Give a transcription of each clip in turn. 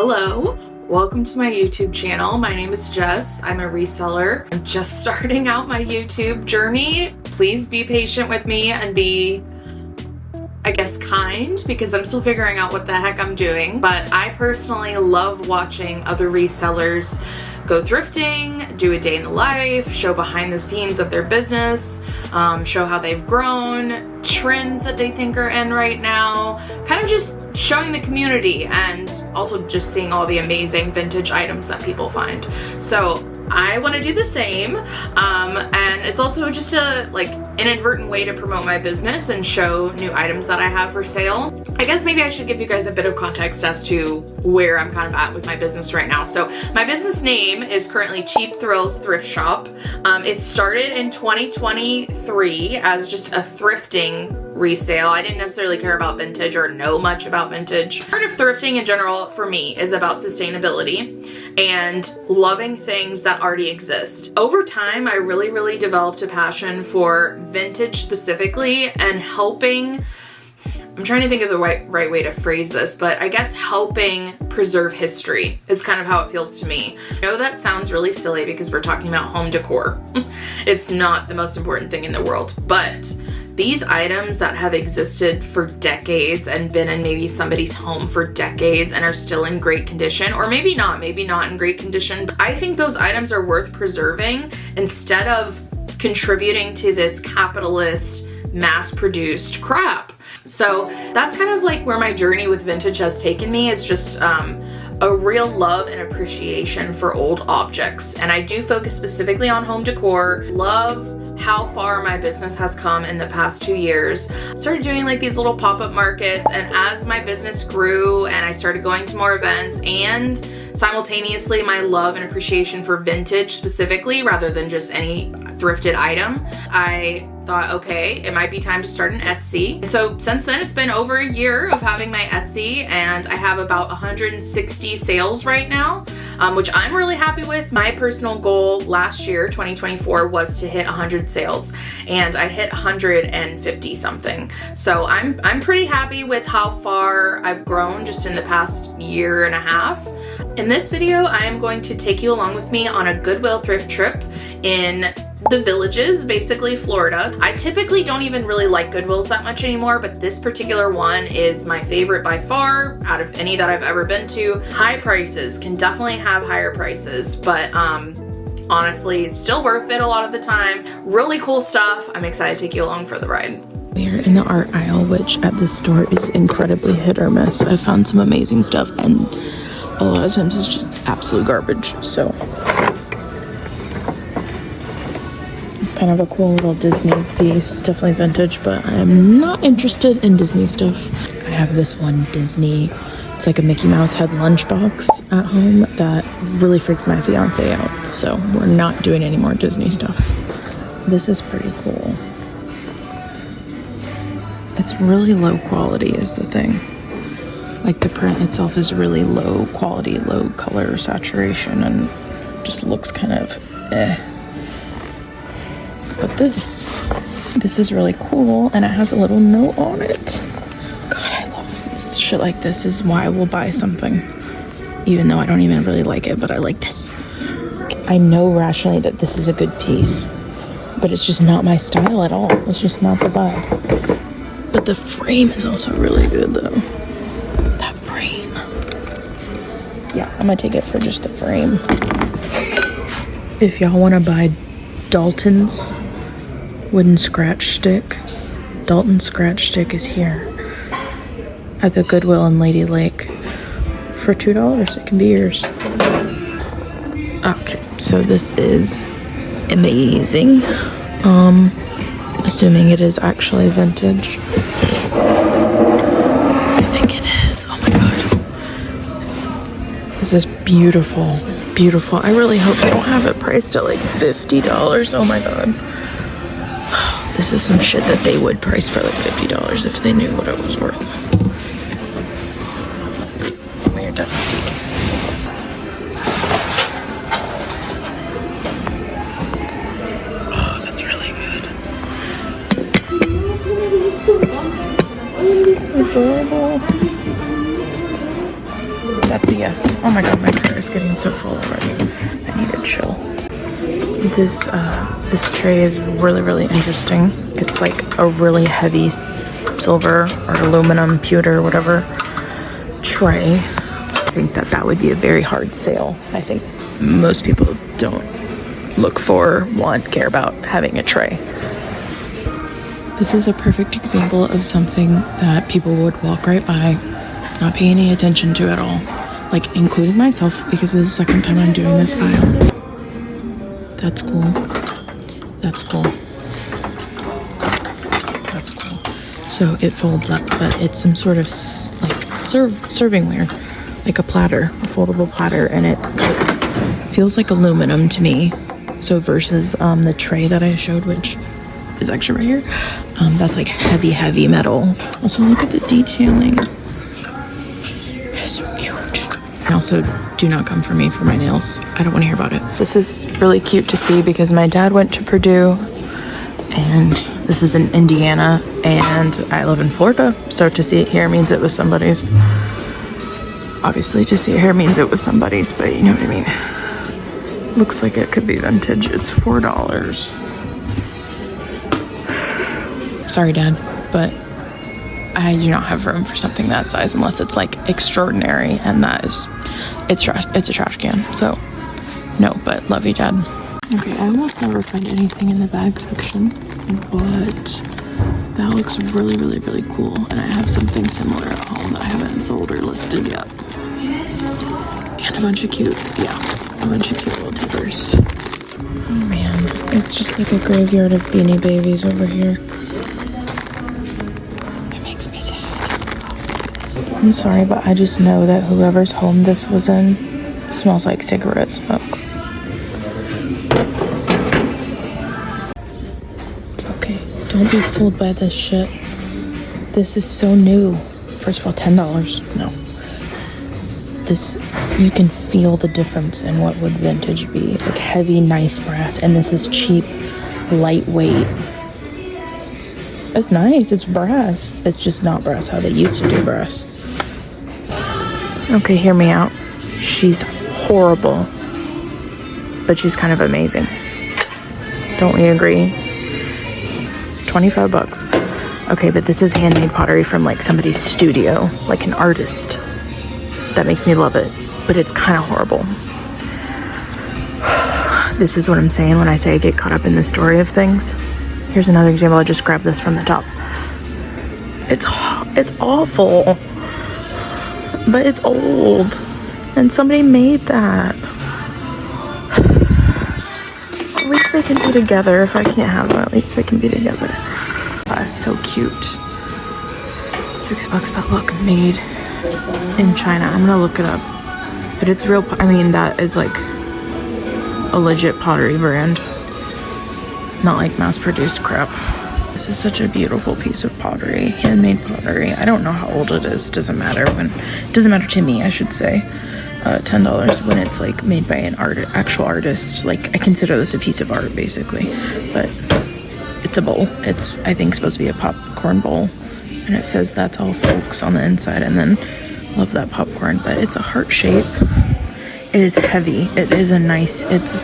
Hello, welcome to my YouTube channel. My name is Jess. I'm a reseller. I'm just starting out my YouTube journey. Please be patient with me and be, I guess, kind, because I'm still figuring out what the heck I'm doing. But I personally love watching other resellers go thrifting, do a day in the life, show behind the scenes of their business, show how they've grown, trends that they think are in right now, kind of just showing the community and also just seeing all the amazing vintage items that people find. So I want to do the same, and it's also just a inadvertent way to promote my business and show new items that I have for sale. I guess maybe I should give you guys a bit of context as to where I'm kind of at with my business right now. So my business name is currently Cheap Thrills Thrift Shop. It started in 2023 as just a thrifting resale. I didn't necessarily care about vintage or know much about vintage. Part of thrifting in general for me is about sustainability and loving things that already exist. Over time, I really developed a passion for vintage specifically and helping, I'm trying to think of the right way to phrase this, but I guess helping preserve history is kind of how it feels to me. I know that sounds really silly because we're talking about home decor. It's not the most important thing in the world, but these items that have existed for decades and been in maybe somebody's home for decades and are still in great condition, or maybe not in great condition, but I think those items are worth preserving instead of contributing to this capitalist, mass-produced crap. So that's kind of like where my journey with vintage has taken me. It's just a real love and appreciation for old objects. And I do focus specifically on home decor. Love how far my business has come in the past 2 years. Started doing these little pop-up markets, and as my business grew and I started going to more events, and simultaneously my love and appreciation for vintage specifically rather than just any thrifted item, I thought, okay, it might be time to start an Etsy. So since then, it's been over a year of having my Etsy, and I have about 160 sales right now, which I'm really happy with. My personal goal last year, 2024, was to hit 100 sales, and I hit 150 something. So I'm pretty happy with how far I've grown just in the past year and a half. In this video, I am going to take you along with me on a Goodwill thrift trip in the Villages, basically Florida. I typically don't even really like Goodwills that much anymore, but this particular one is my favorite by far out of any that I've ever been to. High prices, can definitely have higher prices, but honestly, still worth it a lot of the time. Really cool stuff. I'm excited to take you along for the ride. We're in the art aisle, which at this store is incredibly hit or miss. I found some amazing stuff, and a lot of times it's just absolute garbage. So it's kind of a cool little Disney piece, definitely vintage, but I'm not interested in Disney stuff. I have this one Disney, it's like a Mickey Mouse head lunchbox at home that really freaks my fiance out. So we're not doing any more Disney stuff. This is pretty cool. It's really low quality is the thing. Like the print itself is really low quality, low color saturation, and just looks kind of eh. But this is really cool, and it has a little note on it. God, I love this shit like this. Is why I will buy something, even though I don't even really like it, but I like this. I know rationally that this is a good piece, but it's just not my style at all. It's just not the vibe. But the frame is also really good though. That frame. Yeah, I'm gonna take it for just the frame. If y'all wanna buy Dalton's wooden scratch stick, Dalton scratch stick is here at the Goodwill in Lady Lake for $2. It can be yours. Okay, so this is amazing. Assuming it is actually vintage. I think it is. Oh my god. This is beautiful. Beautiful. I really hope they don't have it priced at $50. Oh my god. This is some shit that they would price for $50 if they knew what it was worth. We're definitely taking. Oh, that's really good. Adorable. That's That's a yes. Oh my god, my car is getting so full already. I need to chill. This tray is really interesting. It's like a really heavy silver or aluminum, pewter, whatever tray. I think that would be a very hard sale. I think most people don't look for, want, care about having a tray. This is a perfect example of something that people would walk right by, not pay any attention to at all. Like, including myself, because this is the second time I'm doing this aisle. That's cool. That's cool. That's cool. So it folds up, but it's some sort of like servingware, like a platter, a foldable platter, and it feels like aluminum to me. So versus the tray that I showed, which is actually right here, that's like heavy metal. Also, look at the detailing. It's so cute. And also, do not come for me for my nails. I don't want to hear about it. This is really cute to see because my dad went to Purdue, and this is in Indiana, and I live in Florida. So to see it here means it was somebody's. Obviously, to see it here means it was somebody's, but you know what I mean. Looks like it could be vintage. It's $4. Sorry, Dad, but I do not have room for something that size unless it's like extraordinary, and that is, it's trash. It's a trash can. So no, but love you, Dad. Okay, I almost never find anything in the bag section, but that looks really cool, and I have something similar at home that I haven't sold or listed yet. And a bunch of cute little tippers. Oh man, it's just like a graveyard of Beanie Babies over here. It makes me sad. I'm sorry, but I just know that whoever's home this was in smells like cigarette smoke. Okay, don't be fooled by this shit. This is so new. First of all, $10. No. This, you can feel the difference in what would vintage be. Like heavy, nice brass, and this is cheap, lightweight. It's nice, it's brass. It's just not brass how they used to do brass. Okay, hear me out. She's horrible, but she's kind of amazing. Don't we agree? 25 bucks. Okay, but this is handmade pottery from like somebody's studio, like an artist. That makes me love it, but it's kind of horrible. This is what I'm saying when I say I get caught up in the story of things. Here's another example. I just grabbed this from the top. It's awful, but it's old, and somebody made that. At least they can be together. If I can't have them, at least they can be together. That's so cute. $6, but look, made in China. I'm gonna look it up, but it's real. I mean, that is like a legit pottery brand, not like mass-produced crap. This is such a beautiful piece of pottery, handmade pottery. I don't know how old it is. Doesn't matter to me, I should say. $10 when it's like made by an actual artist. Like, I consider this a piece of art basically, but it's a bowl. It's, I think, supposed to be a popcorn bowl. And it says that's all folks on the inside, and then love that popcorn, but it's a heart shape. It is heavy. It is a nice, it's,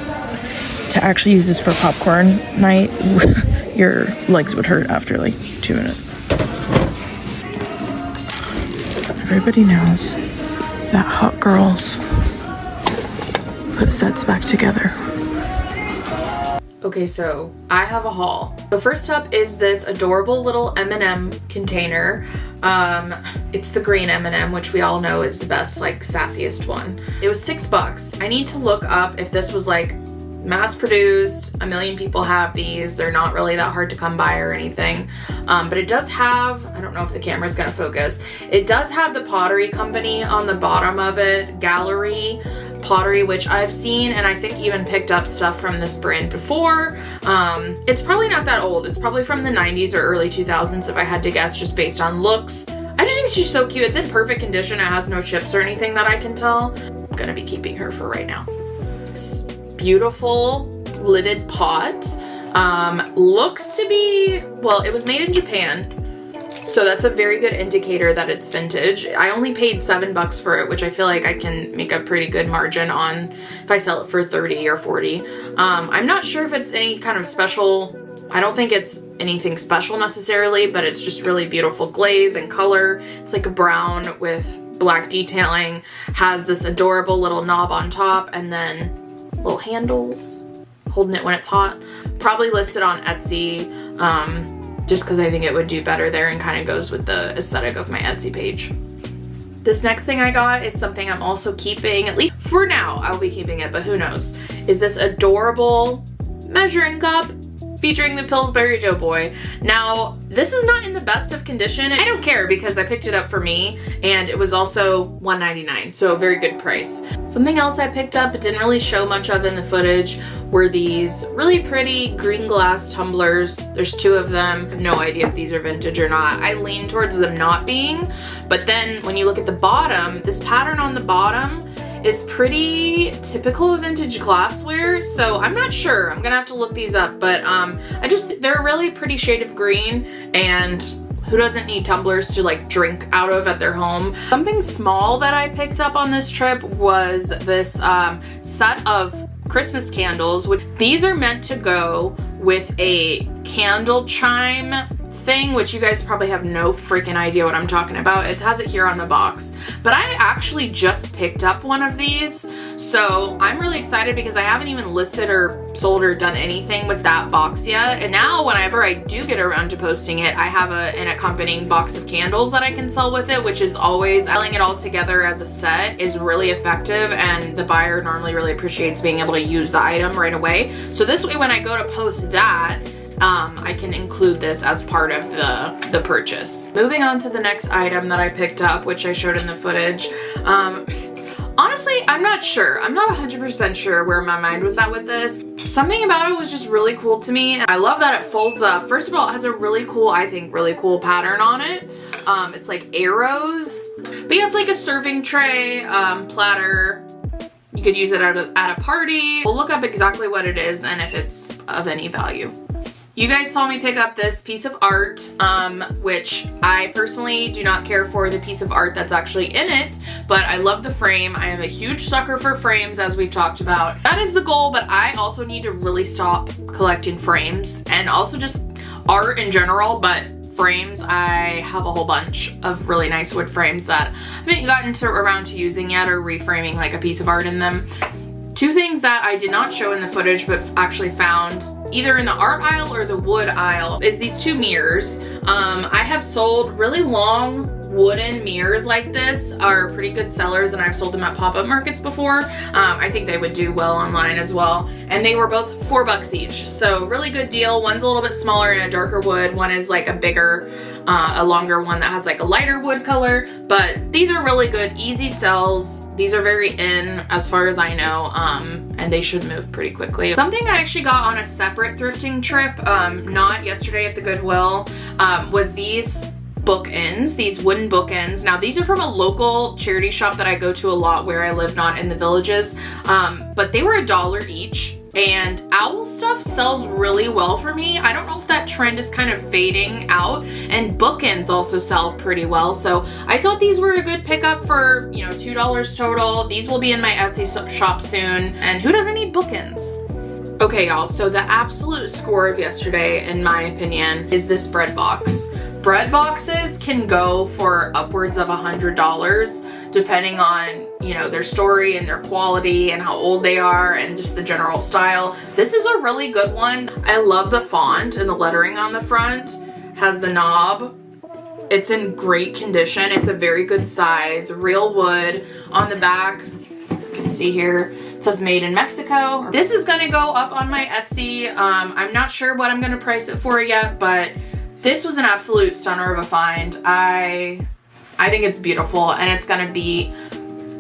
to actually use this for popcorn night, your legs would hurt after like 2 minutes. Everybody knows that hot girls put sets back together. Okay, so I have a haul. So first up is this adorable little M&M container. It's the green M&M, which we all know is the best, like, sassiest one. It was $6. I need to look up if this was like mass-produced. A million people have these. They're not really that hard to come by or anything. But it does have, I don't know if the camera's gonna focus, it does have the Pottery Company on the bottom of it, Gallery Pottery, which I've seen and I think even picked up stuff from this brand before. It's probably not that old. It's probably from the 90s or early 2000s if I had to guess, just based on looks. I just think she's so cute. It's in perfect condition. It has no chips or anything that I can tell. I'm gonna be keeping her for right now. It's beautiful lidded pot. Looks to be, well, it was made in Japan. So that's a very good indicator that it's vintage. I only paid $7 for it, which I feel like I can make a pretty good margin on if I sell it for 30 or 40. I'm not sure if it's any kind of special. I don't think it's anything special necessarily, but it's just really beautiful glaze and color. It's like a brown with black detailing, has this adorable little knob on top, and then little handles holding it when it's hot. Probably listed on Etsy, just because I think it would do better there and kind of goes with the aesthetic of my Etsy page. This next thing I got is something I'm also keeping, at least for now. I'll be keeping it, but who knows, is this adorable measuring cup featuring the Pillsbury Doughboy. Now, this is not in the best of condition. I don't care because I picked it up for me and it was also $1.99, so a very good price. Something else I picked up but didn't really show much of in the footage were these really pretty green glass tumblers. There's 2 of them. I have no idea if these are vintage or not. I lean towards them not being, but then when you look at the bottom, this pattern on the bottom is pretty typical of vintage glassware, so I'm not sure. I'm gonna have to look these up, but they're a really pretty shade of green, and who doesn't need tumblers to like drink out of at their home? Something small that I picked up on this trip was this set of Christmas candles. These are meant to go with a candle chime thing, which you guys probably have no freaking idea what I'm talking about. It has it here on the box, but I actually just picked up one of these, so I'm really excited because I haven't even listed or sold or done anything with that box yet. And now whenever I do get around to posting it, I have an accompanying box of candles that I can sell with it, which is always, selling it all together as a set is really effective, and the buyer normally really appreciates being able to use the item right away. So this way when I go to post that, I can include this as part of the purchase. Moving on to the next item that I picked up, which I showed in the footage. Honestly, I'm not sure. I'm not 100% sure where my mind was at with this. Something about it was just really cool to me. I love that it folds up. First of all, it has a really cool, I think, really cool pattern on it. It's like arrows, but yeah, it's like a serving tray, platter. You could use it at a party. We'll look up exactly what it is and if it's of any value. You guys saw me pick up this piece of art, which I personally do not care for the piece of art that's actually in it, but I love the frame. I am a huge sucker for frames, as we've talked about. That is the goal, but I also need to really stop collecting frames and also just art in general, but frames, I have a whole bunch of really nice wood frames that I haven't gotten around to using yet or reframing like a piece of art in them. 2 things that I did not show in the footage but actually found either in the art aisle or the wood aisle is these 2 mirrors. I have sold really long wooden mirrors like this, are pretty good sellers, and I've sold them at pop-up markets before. I think they would do well online as well, and they were both $4 each, so really good deal. One's a little bit smaller and a darker wood, one is like a bigger, a longer one that has like a lighter wood color, but these are really good, easy sells. These are very in as far as I know, and they should move pretty quickly. Something I actually got on a separate thrifting trip, not yesterday at the Goodwill, was these bookends, these wooden bookends. Now these are from a local charity shop that I go to a lot where I live, not in the villages, but they were $1 each, and owl stuff sells really well for me. I don't know if that trend is kind of fading out, and bookends also sell pretty well, so I thought these were a good pickup for, you know, $2 total. These will be in my Etsy shop soon, and who doesn't need bookends? Okay, y'all, so the absolute score of yesterday, in my opinion, is this bread box. Bread boxes can go for upwards of $100 depending on, you know, their story and their quality and how old they are and just the general style. This is a really good one. I love the font and the lettering on the front. Has the knob. It's in great condition. It's a very good size, real wood. On the back, you can see here, it says made in Mexico. This is gonna go up on my Etsy. I'm not sure what I'm gonna price it for yet, but this was an absolute stunner of a find. I think it's beautiful, and it's gonna be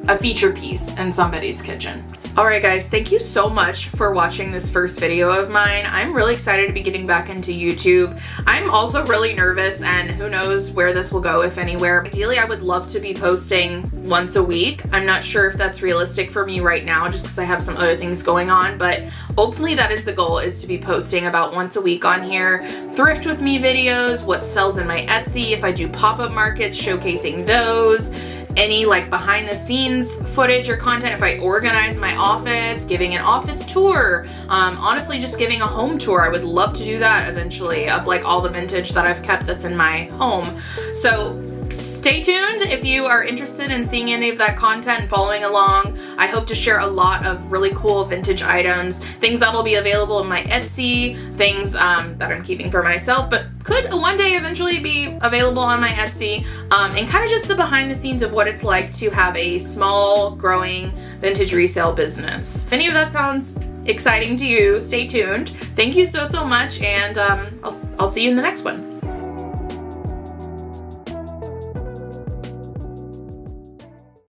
a feature piece in somebody's kitchen. Alright guys, thank you so much for watching this first video of mine. I'm really excited to be getting back into YouTube. I'm also really nervous, and who knows where this will go, if anywhere. Ideally, I would love to be posting once a week. I'm not sure if that's realistic for me right now just because I have some other things going on, but ultimately that is the goal, is to be posting about once a week on here. Thrift with me videos, what sells in my Etsy, if I do pop-up markets, showcasing those, any like behind the scenes footage or content, if I organize my office, giving an office tour, honestly just giving a home tour. I would love to do that eventually, of like all the vintage that I've kept that's in my home. So stay tuned if you are interested in seeing any of that content and following along. I hope to share a lot of really cool vintage items, things that will be available in my Etsy, things that I'm keeping for myself, but could one day eventually be available on my Etsy, and kind of just the behind the scenes of what it's like to have a small, growing vintage resale business. If any of that sounds exciting to you, stay tuned. Thank you so much, and I'll see you in the next one.